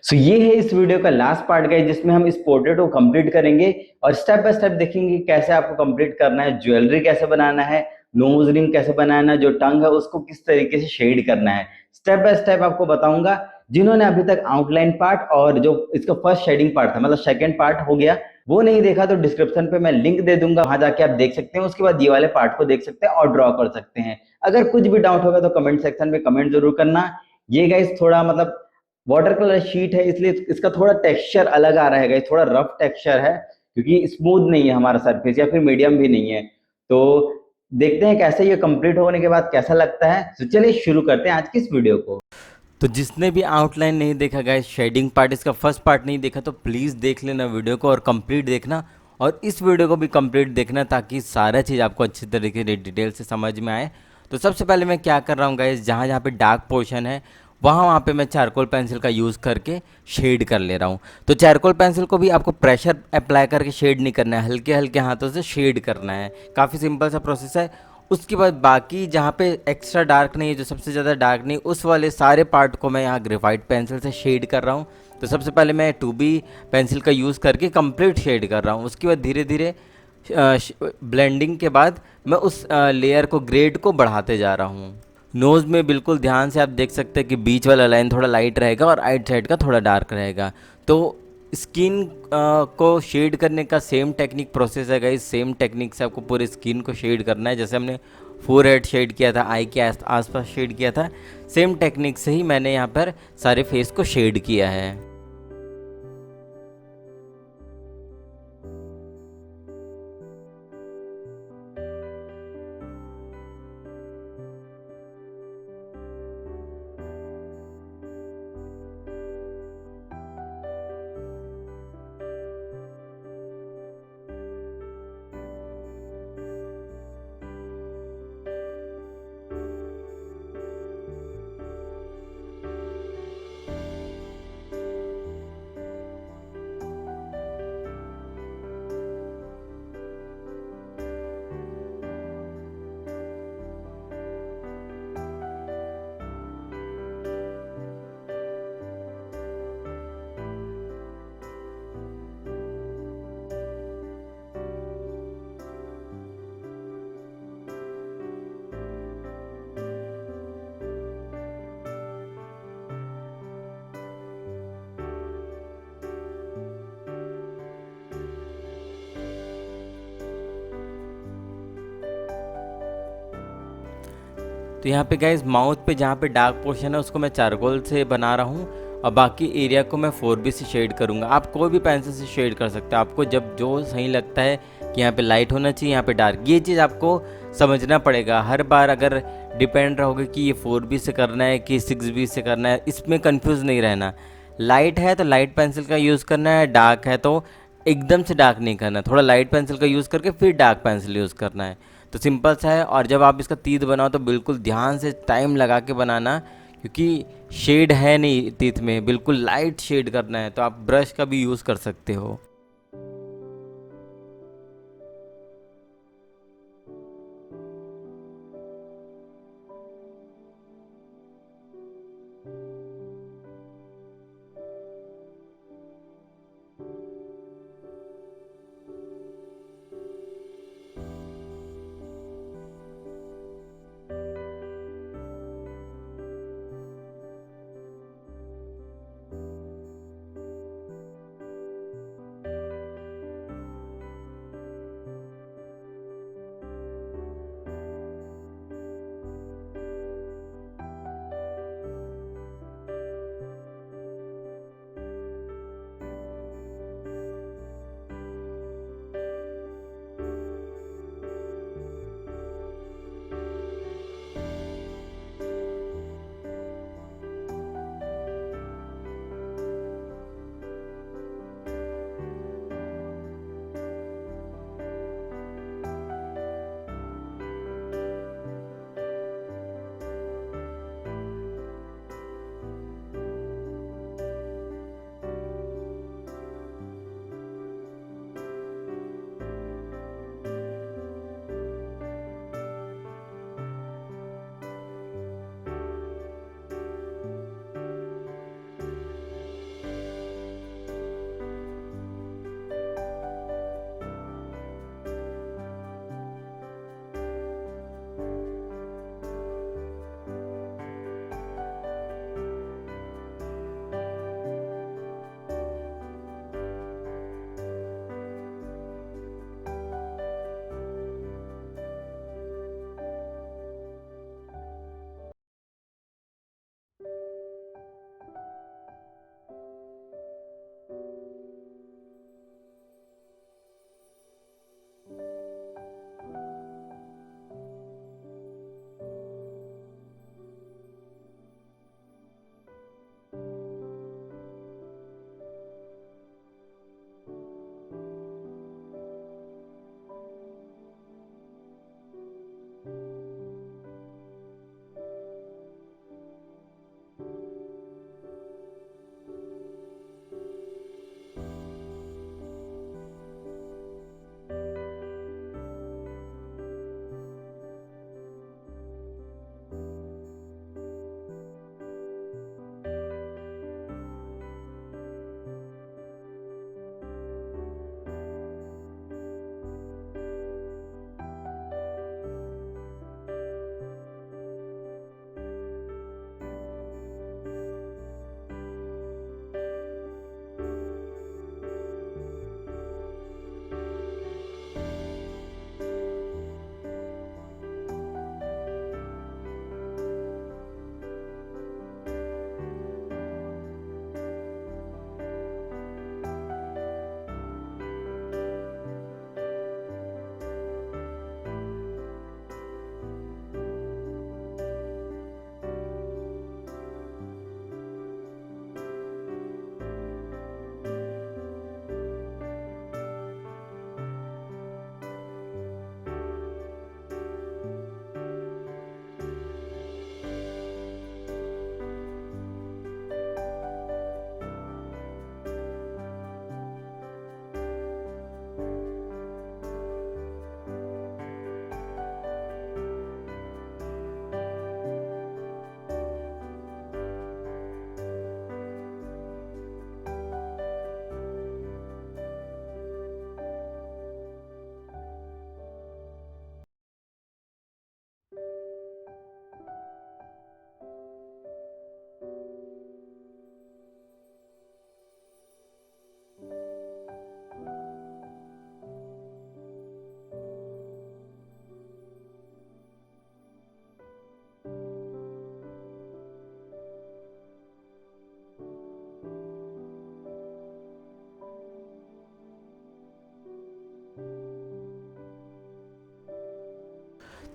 सो ये है इस वीडियो का लास्ट पार्ट गाइस, जिसमें हम इस पोर्ट्रेट को कंप्लीट करेंगे और स्टेप बाय स्टेप देखेंगे कैसे आपको कंप्लीट करना है, ज्वेलरी कैसे बनाना है, नोज रिंग कैसे बनाना है, जो टंग है उसको किस तरीके से शेड करना है। स्टेप बाय स्टेप आपको बताऊंगा। जिन्होंने अभी तक आउटलाइन पार्ट और जो इसका फर्स्ट शेडिंग पार्ट था, मतलब सेकंड पार्ट हो गया, वो नहीं देखा तो डिस्क्रिप्शन पे मैं लिंक दे दूंगा, वहां जाके आप देख सकते हैं। उसके बाद ये वाले पार्ट को देख सकते हैं और ड्रॉ कर सकते हैं। अगर कुछ भी डाउट होगा तो कमेंट सेक्शन में कमेंट जरूर करना। ये गाइस थोड़ा मतलब वाटर कलर शीट है, इसलिए इसका थोड़ा टेक्सचर अलग आ रहा है गाइस, थोड़ा रफ टेक्सचर है क्योंकि स्मूथ नहीं है हमारा सरफेस, या फिर मीडियम भी नहीं है। तो देखते हैं कैसे ये कंप्लीट होने के बाद कैसा लगता है। तो चलिए शुरू करते हैं आज की इस वीडियो को। तो जिसने भी आउटलाइन नहीं देखा गाइस, शेडिंग पार्ट इसका फर्स्ट पार्ट नहीं देखा तो प्लीज़ देख लेना वीडियो को और कंप्लीट देखना, और इस वीडियो को भी कंप्लीट देखना ताकि सारा चीज़ आपको अच्छी तरीके से डिटेल से समझ में आए। तो सबसे पहले मैं क्या कर रहा हूँ गाइस, जहाँ जहाँ पे डार्क पोर्शन है वहाँ पे मैं चारकोल पेंसिल का यूज़ करके शेड कर ले रहा हूँ। तो चारकोल पेंसिल को भी आपको प्रेशर अप्लाई करके शेड नहीं करना है, हल्के हल्के हाथों से शेड करना है। काफ़ी सिंपल सा प्रोसेस है। उसके बाद बाकी जहाँ पे एक्स्ट्रा डार्क नहीं है, जो सबसे ज़्यादा डार्क नहीं, उस वाले सारे पार्ट को मैं यहाँ ग्रेफाइट पेंसिल से शेड कर रहा हूँ। तो सबसे पहले मैं 2B पेंसिल का यूज़ करके कंप्लीट शेड कर रहा हूँ। उसके बाद धीरे धीरे ब्लेंडिंग के बाद मैं उस लेयर को, ग्रेड को बढ़ाते जा रहा हूँ। नोज़ में बिल्कुल ध्यान से आप देख सकते हैं कि बीच वाला लाइन थोड़ा लाइट रहेगा और राइट साइड का थोड़ा डार्क रहेगा। तो स्किन को शेड करने का सेम टेक्निक प्रोसेस है गाइस, सेम टेक्निक से आपको पूरे स्किन को शेड करना है। जैसे हमने फोरहेड शेड किया था, आई के आसपास शेड किया था, सेम टेक्निक से ही मैंने यहाँ पर सारे फेस को शेड किया है। तो यहाँ पे गाइज माउथ पे जहाँ पे डार्क पोर्शन है उसको मैं चारकोल से बना रहा हूँ, और बाकी एरिया को मैं 4B से शेड करूँगा। आप कोई भी पेंसिल से शेड कर सकते हो, आपको जब जो सही लगता है कि यहाँ पे लाइट होना चाहिए, यहाँ पे डार्क, ये चीज़ आपको समझना पड़ेगा। हर बार अगर डिपेंड रहोगे कि ये 4B से करना है कि 6B से करना है, इसमें कन्फ्यूज़ नहीं रहना। लाइट है तो लाइट पेंसिल का यूज़ करना है, डार्क है तो एकदम से डार्क नहीं करना, थोड़ा लाइट पेंसिल का यूज़ करके फिर डार्क पेंसिल यूज़ करना है। तो सिंपल सा है। और जब आप इसका तीत बनाओ तो बिल्कुल ध्यान से टाइम लगा के बनाना, क्योंकि शेड है नहीं तीत में, बिल्कुल लाइट शेड करना है। तो आप ब्रश का भी यूज़ कर सकते हो।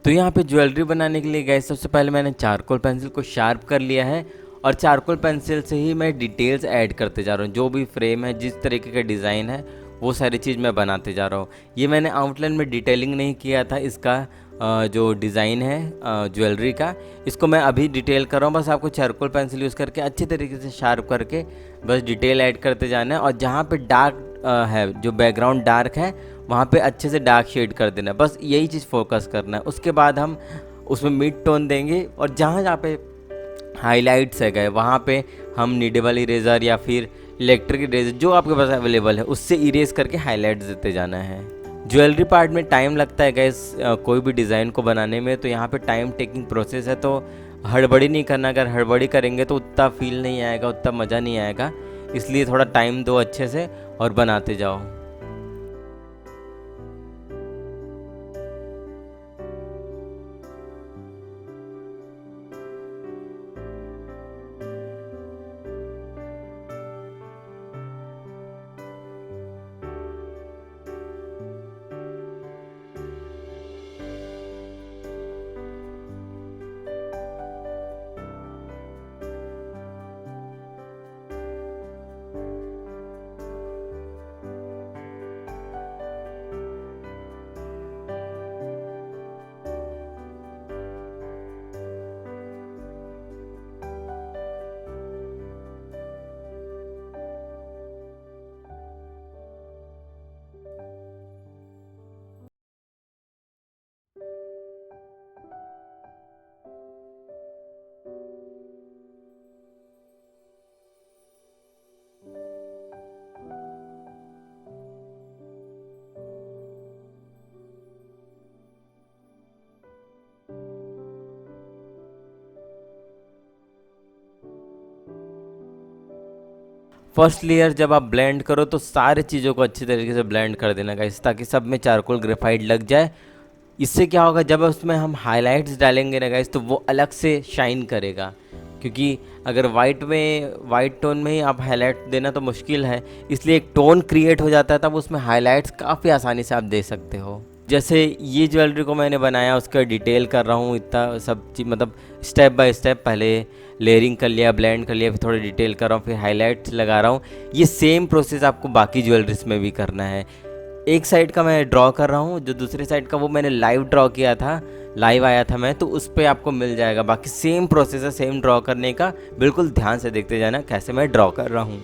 तो यहाँ पे ज्वेलरी बनाने के लिए गाइस सबसे पहले मैंने चारकोल पेंसिल को शार्प कर लिया है और चारकोल पेंसिल से ही मैं डिटेल्स ऐड करते जा रहा हूँ। जो भी फ्रेम है, जिस तरीके का डिज़ाइन है, वो सारी चीज़ मैं बनाते जा रहा हूँ। ये मैंने आउटलाइन में डिटेलिंग नहीं किया था इसका, जो डिज़ाइन है ज्वेलरी का, इसको मैं अभी डिटेल कर रहा हूँ। बस आपको चारकोल पेंसिल यूज़ करके अच्छे तरीके से शार्प करके बस डिटेल ऐड करते जाना है। और जहाँ पे डार्क है, जो बैकग्राउंड डार्क है, वहाँ पे अच्छे से डार्क शेड कर देना है। बस यही चीज़ फोकस करना है। उसके बाद हम उसमें मिड टोन देंगे और जहाँ जहाँ पे हाइलाइट्स है गए वहाँ पे हम नीडेबल इरेज़र या फिर इलेक्ट्रिक इरेज़र जो आपके पास अवेलेबल है उससे इरेज करके हाईलाइट्स देते जाना है। ज्वेलरी पार्ट में टाइम लगता है गैस कोई भी डिज़ाइन को बनाने में, तो यहाँ पे टाइम टेकिंग प्रोसेस है, तो हड़बड़ी नहीं करना। अगर हड़बड़ी करेंगे तो उतना फील नहीं आएगा, उतना मज़ा नहीं आएगा। इसलिए थोड़ा टाइम दो अच्छे से और बनाते जाओ। फर्स्ट लेयर जब आप ब्लेंड करो तो सारे चीज़ों को अच्छी तरीके से ब्लेंड कर देना गाइस, ताकि सब में चारकोल ग्रेफाइट लग जाए। इससे क्या होगा, जब उसमें हम हाइलाइट्स डालेंगे ना गाइस तो वो अलग से शाइन करेगा। क्योंकि अगर वाइट टोन में ही आप हाईलाइट देना तो मुश्किल है, इसलिए एक टोन क्रिएट हो जाता है, तब उसमें हाइलाइट्स काफ़ी आसानी से आप दे सकते हो। जैसे ये ज्वेलरी को मैंने बनाया उसका डिटेल कर रहा हूँ, इतना सब चीज़ मतलब स्टेप बाय स्टेप, पहले लेयरिंग कर लिया, ब्लेंड कर लिया, फिर थोड़ा डिटेल कर रहा हूँ, फिर हाइलाइट्स लगा रहा हूँ। ये सेम प्रोसेस आपको बाकी ज्वेलरीज में भी करना है। एक साइड का मैं ड्रॉ कर रहा हूँ, जो दूसरे साइड का वो मैंने लाइव ड्रॉ किया था, लाइव आया था मैं, तो उस पर आपको मिल जाएगा। बाकी सेम प्रोसेस है सेम ड्रॉ करने का, बिल्कुल ध्यान से देखते जाना कैसे मैं ड्रॉ कर रहा हूँ।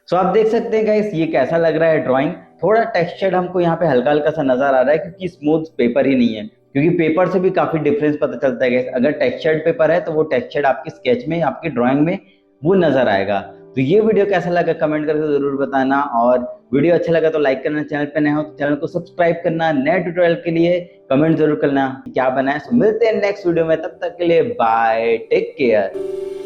सो आप देख सकते हैं गाइस ये कैसा लग रहा है ड्राइंग। थोड़ा टेक्सचर हमको यहाँ पे हल्का हल्का सा नजर आ रहा है क्योंकि स्मूथ पेपर ही नहीं है, क्योंकि पेपर से भी काफी डिफरेंस पता चलता है गाइस। अगर टेक्सचर्ड पेपर है तो वो टेक्सचर्ड आपके स्केच में, आपकी ड्राइंग में वो नजर आएगा। तो ये वीडियो कैसा लगा कमेंट करके जरूर बताना, और वीडियो अच्छा लगा तो लाइक करना, चैनल पे नए हो तो चैनल को सब्सक्राइब करना, नए ट्यूटोरियल के लिए कमेंट जरूर करना क्या बनाए। सो मिलते हैं नेक्स्ट वीडियो में, तब तक के लिए बाय, टेक केयर।